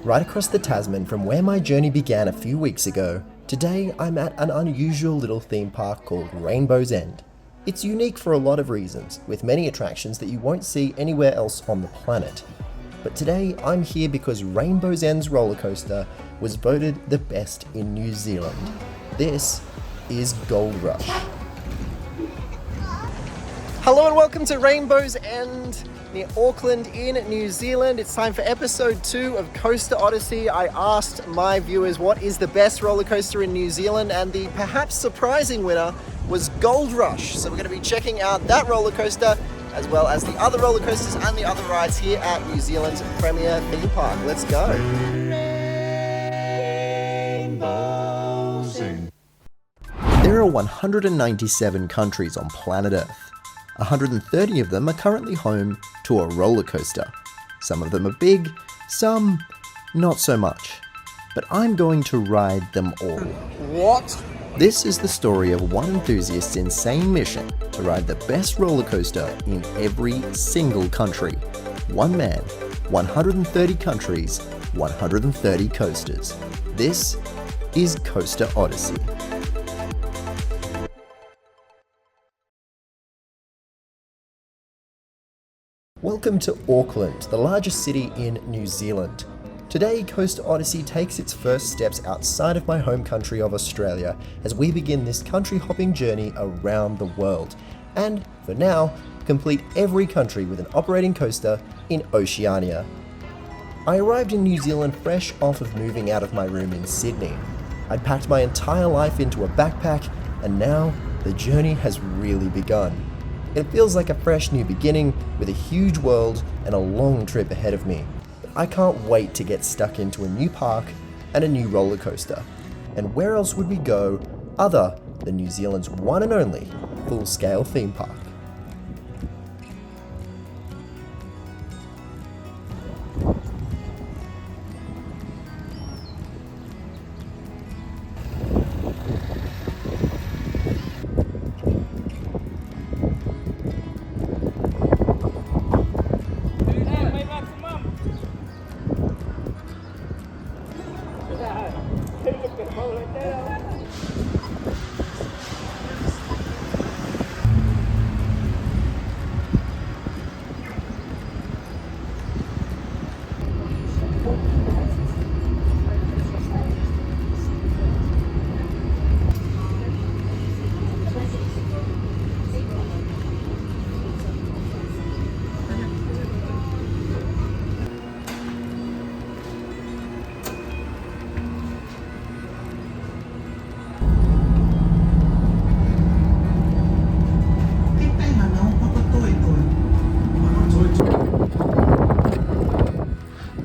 Right across the Tasman from where my journey began a few weeks ago, today I'm at an unusual little theme park called Rainbow's End. It's unique for a lot of reasons, with many attractions that you won't see anywhere else on the planet. But today I'm here because Rainbow's End's roller coaster was voted the best in New Zealand. This is Gold Rush. Hello and welcome to Rainbow's End near Auckland in New Zealand. It's time for episode 2 of Coaster Odyssey. I asked my viewers what is the best roller coaster in New Zealand, and the perhaps surprising winner was Gold Rush. So we're going to be checking out that roller coaster as well as the other roller coasters and the other rides here at New Zealand's premier theme park. Let's go. There are 197 countries on planet Earth. 130 of them are currently home to a roller coaster. Some of them are big, some not so much. But I'm going to ride them all. What? This is the story of one enthusiast's insane mission to ride the best roller coaster in every single country. One man, 130 countries, 130 coasters. This is Coaster Odyssey. Welcome to Auckland, the largest city in New Zealand. Today, Coaster Odyssey takes its first steps outside of my home country of Australia as we begin this country hopping journey around the world, and, for now, complete every country with an operating coaster in Oceania. I arrived in New Zealand fresh off of moving out of my room in Sydney. I'd packed my entire life into a backpack, and now the journey has really begun. It feels like a fresh new beginning with a huge world and a long trip ahead of me. I can't wait to get stuck into a new park and a new roller coaster. And where else would we go other than New Zealand's one and only full-scale theme park?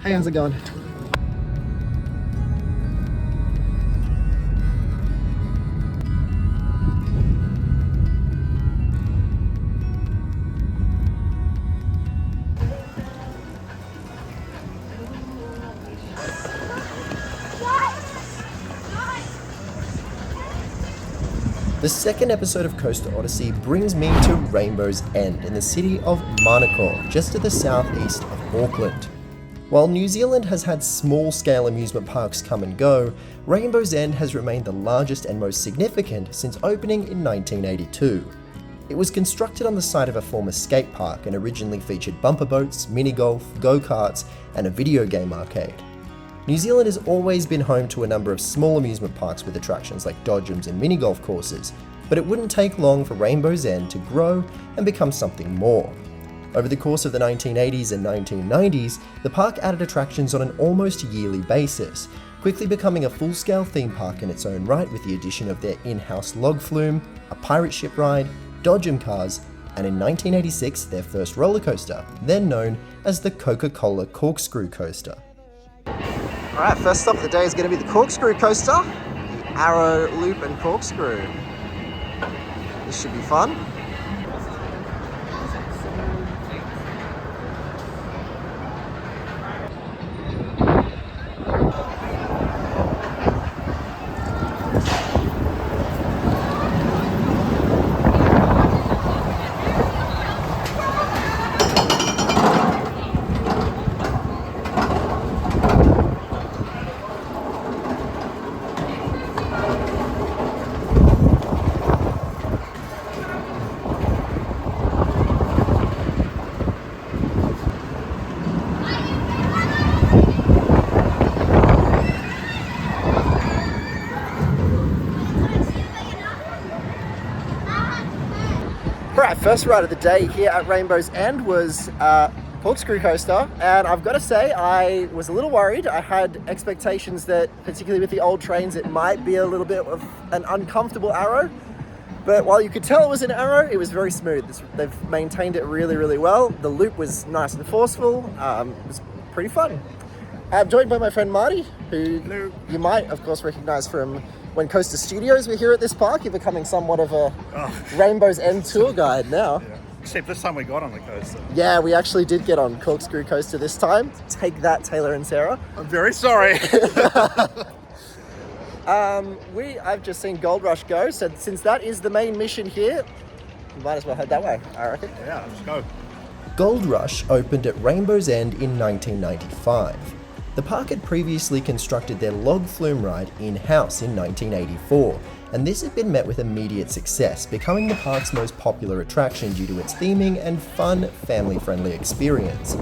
Hey, how's it going? The second episode of Coaster Odyssey brings me to Rainbow's End in the city of Manukau, just to the southeast of Auckland. While New Zealand has had small-scale amusement parks come and go, Rainbow's End has remained the largest and most significant since opening in 1982. It was constructed on the site of a former skate park and originally featured bumper boats, mini-golf, go-karts, and a video game arcade. New Zealand has always been home to a number of small amusement parks with attractions like dodgems and mini-golf courses, but it wouldn't take long for Rainbow's End to grow and become something more. Over the course of the 1980s and 1990s, the park added attractions on an almost yearly basis, quickly becoming a full-scale theme park in its own right with the addition of their in-house log flume, a pirate ship ride, dodgem cars, and in 1986 their first roller coaster, then known as the Coca-Cola Corkscrew Coaster. Alright, first stop of the day is going to be the Corkscrew Coaster, the Arrow, Loop and Corkscrew. This should be fun. Alright, first ride of the day here at Rainbow's End was Corkscrew Coaster, and I've got to say I was a little worried. I had expectations that, particularly with the old trains, it might be a little bit of an uncomfortable arrow, but while you could tell it was an arrow, it was very smooth. They've maintained it really, really well. The loop was nice and forceful. It was pretty fun. I'm joined by my friend Marty, who Hello. You might, of course, recognize from when Coaster Studios were here at this park. You're becoming somewhat of a Rainbow's End tour guide now. Yeah. Except this time we got on the coaster. Yeah, we actually did get on Corkscrew Coaster this time. Take that, Taylor and Sarah. I'm very sorry. I've just seen Gold Rush go, so since that is the main mission here, you might as well head that way, I reckon. Yeah, let's go. Gold Rush opened at Rainbow's End in 1995. The park had previously constructed their log flume ride in-house in 1984, and this had been met with immediate success, becoming the park's most popular attraction due to its theming and fun, family-friendly experience.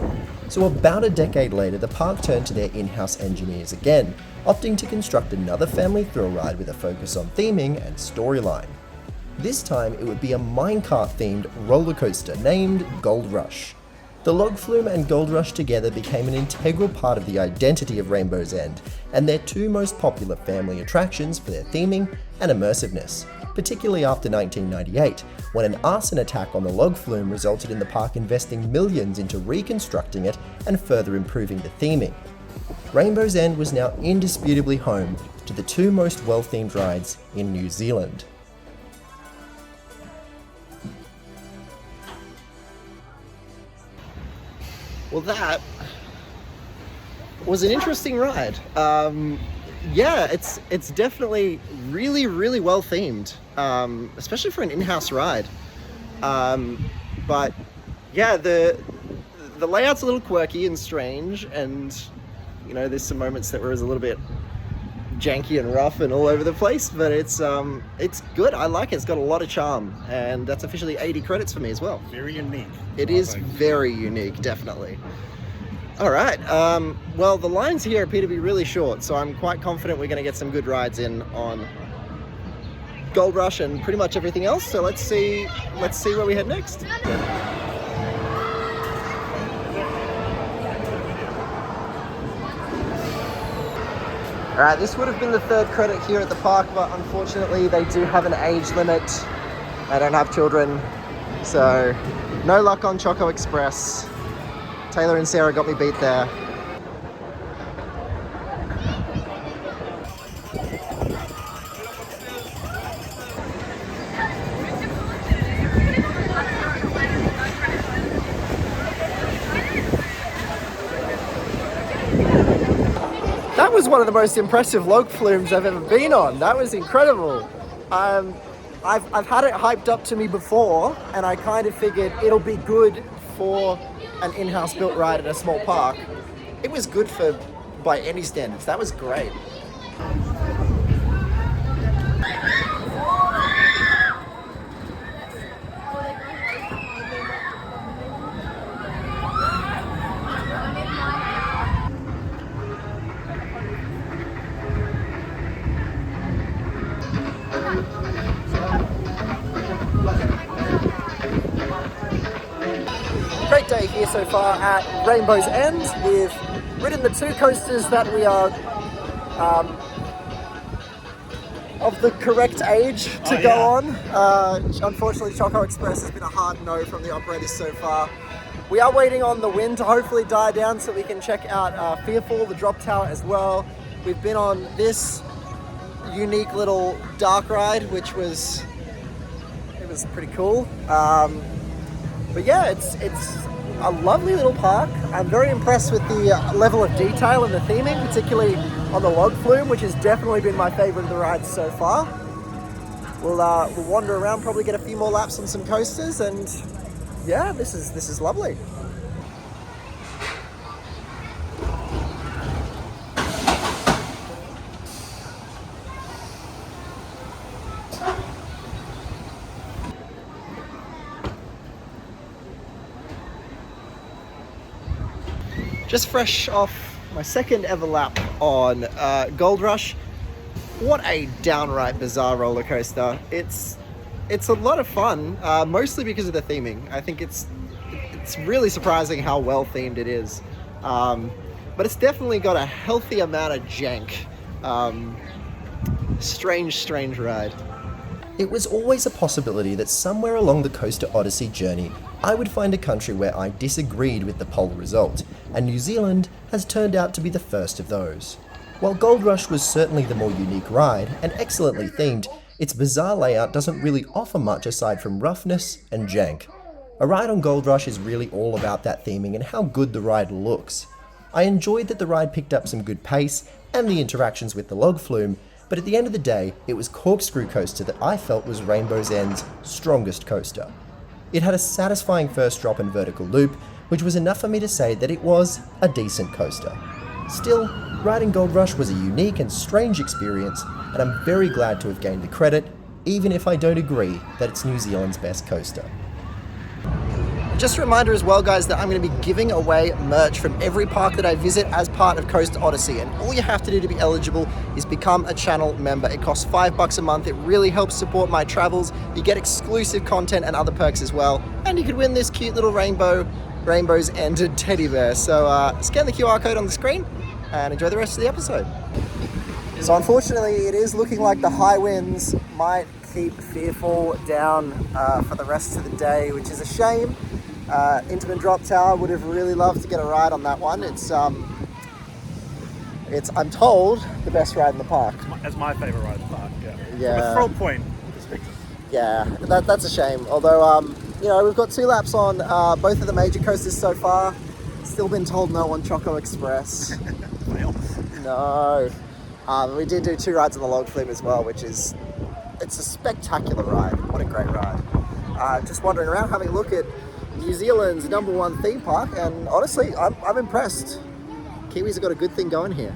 So about a decade later, the park turned to their in-house engineers again, opting to construct another family thrill ride with a focus on theming and storyline. This time, it would be a minecart-themed roller coaster named Gold Rush. The log flume and Gold Rush together became an integral part of the identity of Rainbow's End, and their two most popular family attractions for their theming and immersiveness, particularly after 1998, when an arson attack on the log flume resulted in the park investing millions into reconstructing it and further improving the theming. Rainbow's End was now indisputably home to the two most well-themed rides in New Zealand. Well, that was an interesting ride. Yeah, it's definitely really, really well themed, especially for an in-house ride. But yeah, the layout's a little quirky and strange, and you know, there's some moments that were a little bit janky and rough and all over the place, but it's good. I like it. It's got a lot of charm, and that's officially 80 credits for me as well. Very unique. It is very unique, definitely. All right, well, the lines here appear to be really short, so I'm quite confident we're going to get some good rides in on Gold Rush and pretty much everything else. So let's see where we head next. All right, this would have been the third credit here at the park, but unfortunately they do have an age limit. I don't have children, so no luck on Choco Express. Taylor and Sarah got me beat there. That was one of the most impressive log flumes I've ever been on. That was incredible. I've had it hyped up to me before, and I kind of figured it'll be good for an in-house built ride at a small park. It was good by any standards. That was great. Great day here so far at Rainbow's End. We've ridden the two coasters that we are of the correct age to go on. Unfortunately, Choco Express has been a hard no from the operators so far. We are waiting on the wind to hopefully die down so we can check out Fearful, the drop tower as well. We've been on this unique little dark ride, which was pretty cool. But yeah, it's a lovely little park. I'm very impressed with the level of detail and the theming, particularly on the log flume, which has definitely been my favorite of the rides so far. We'll wander around, probably get a few more laps on some coasters, and yeah, this is lovely. Just fresh off my second ever lap on Gold Rush. What a downright bizarre roller coaster. It's It's a lot of fun, mostly because of the theming. I think it's really surprising how well themed it is. But it's definitely got a healthy amount of jank. Strange ride. It was always a possibility that somewhere along the Coaster Odyssey journey, I would find a country where I disagreed with the poll result, and New Zealand has turned out to be the first of those. While Gold Rush was certainly the more unique ride, and excellently themed, its bizarre layout doesn't really offer much aside from roughness and jank. A ride on Gold Rush is really all about that theming and how good the ride looks. I enjoyed that the ride picked up some good pace and the interactions with the log flume, but at the end of the day, it was Corkscrew Coaster that I felt was Rainbow's End's strongest coaster. It had a satisfying first drop and vertical loop, which was enough for me to say that it was a decent coaster. Still, riding Gold Rush was a unique and strange experience, and I'm very glad to have gained the credit, even if I don't agree that it's New Zealand's best coaster. Just a reminder as well, guys, that I'm going to be giving away merch from every park that I visit as part of Coaster Odyssey, and all you have to do to be eligible is become a channel member. It costs $5 a month. It really helps support my travels. You get exclusive content and other perks as well, and you could win this cute little Rainbow's Ended teddy bear. So scan the QR code on the screen and enjoy the rest of the episode. So unfortunately, it is looking like the high winds might keep Fearful down for the rest of the day, which is a shame. Intamin Drop Tower would have really loved to get a ride on that one. It's I'm told, the best ride in the park. It's my favourite ride in the park, Yeah. From a thrill point perspective. Yeah, that's a shame. Although, we've got 2 laps on both of the major coasters so far. Still been told no on Choco Express. No. We did do 2 rides on the log flume as well, which is, it's a spectacular ride. What a great ride. Just wandering around, having a look at New Zealand's #1 theme park, and honestly, I'm impressed. Kiwis have got a good thing going here.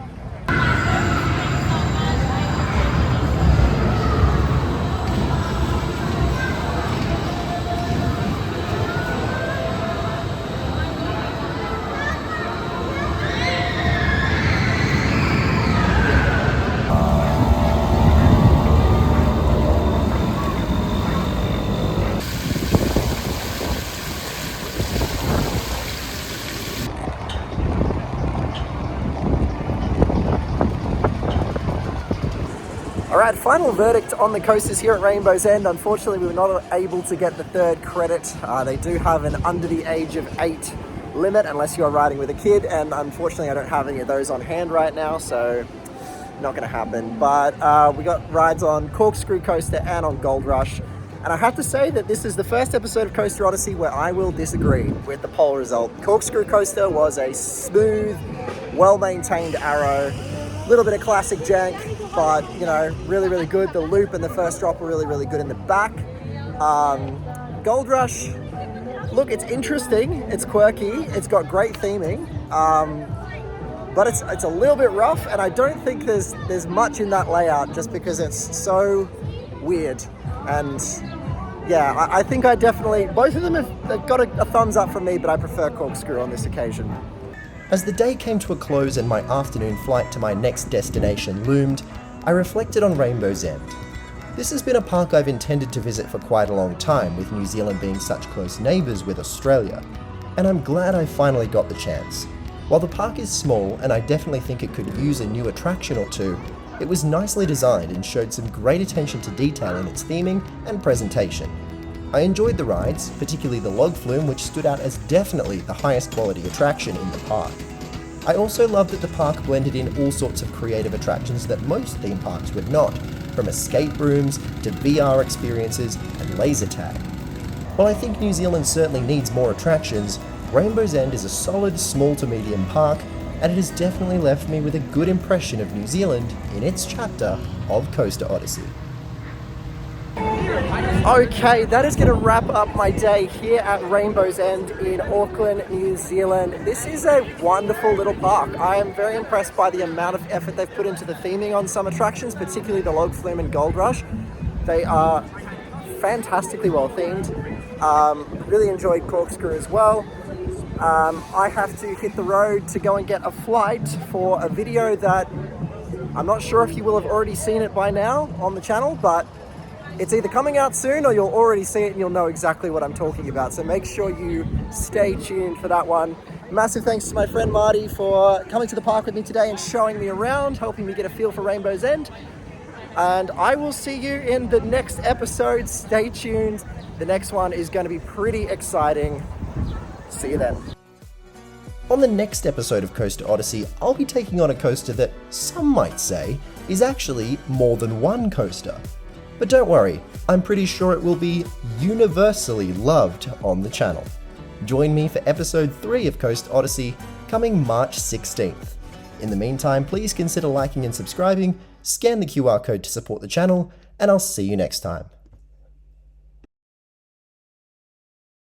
Alright, final verdict on the coasters here at Rainbow's End. Unfortunately, we were not able to get the 3rd credit. They do have an under the age of 8 limit unless you're riding with a kid, and unfortunately I don't have any of those on hand right now, so not going to happen. But we got rides on Corkscrew Coaster and on Gold Rush, and I have to say that this is the first episode of Coaster Odyssey where I will disagree with the poll result. Corkscrew Coaster was a smooth, well-maintained arrow. Little bit of classic jank, but really good. The loop and the first drop were really good in the back. Gold Rush, look, it's interesting, it's quirky, it's got great theming, but it's a little bit rough, and I don't think there's much in that layout just because it's so weird. And yeah, I think I definitely, both of them have got a thumbs up from me, but I prefer Corkscrew on this occasion. As the day came to a close and my afternoon flight to my next destination loomed, I reflected on Rainbow's End. This has been a park I've intended to visit for quite a long time, with New Zealand being such close neighbours with Australia, and I'm glad I finally got the chance. While the park is small, and I definitely think it could use a new attraction or two, it was nicely designed and showed some great attention to detail in its theming and presentation. I enjoyed the rides, particularly the log flume, which stood out as definitely the highest quality attraction in the park. I also loved that the park blended in all sorts of creative attractions that most theme parks would not, from escape rooms to VR experiences and laser tag. While I think New Zealand certainly needs more attractions, Rainbow's End is a solid small to medium park, and it has definitely left me with a good impression of New Zealand in its chapter of Coaster Odyssey. Okay, that is going to wrap up my day here at Rainbow's End in Auckland, New Zealand. This is a wonderful little park. I am very impressed by the amount of effort they've put into the theming on some attractions, particularly the log flume and Gold Rush. They are fantastically well themed. Really enjoyed Corkscrew as well. I have to hit the road to go and get a flight for a video that I'm not sure if you will have already seen it by now on the channel, but It's either coming out soon or you'll already see it and you'll know exactly what I'm talking about. So make sure you stay tuned for that one. Massive thanks to my friend Marty for coming to the park with me today and showing me around, helping me get a feel for Rainbow's End. And I will see you in the next episode. Stay tuned. The next one is going to be pretty exciting. See you then. On the next episode of Coaster Odyssey, I'll be taking on a coaster that some might say is actually more than one coaster. But don't worry, I'm pretty sure it will be universally loved on the channel. Join me for episode 3 of Coaster Odyssey, coming March 16th. In the meantime, please consider liking and subscribing, scan the QR code to support the channel, and I'll see you next time.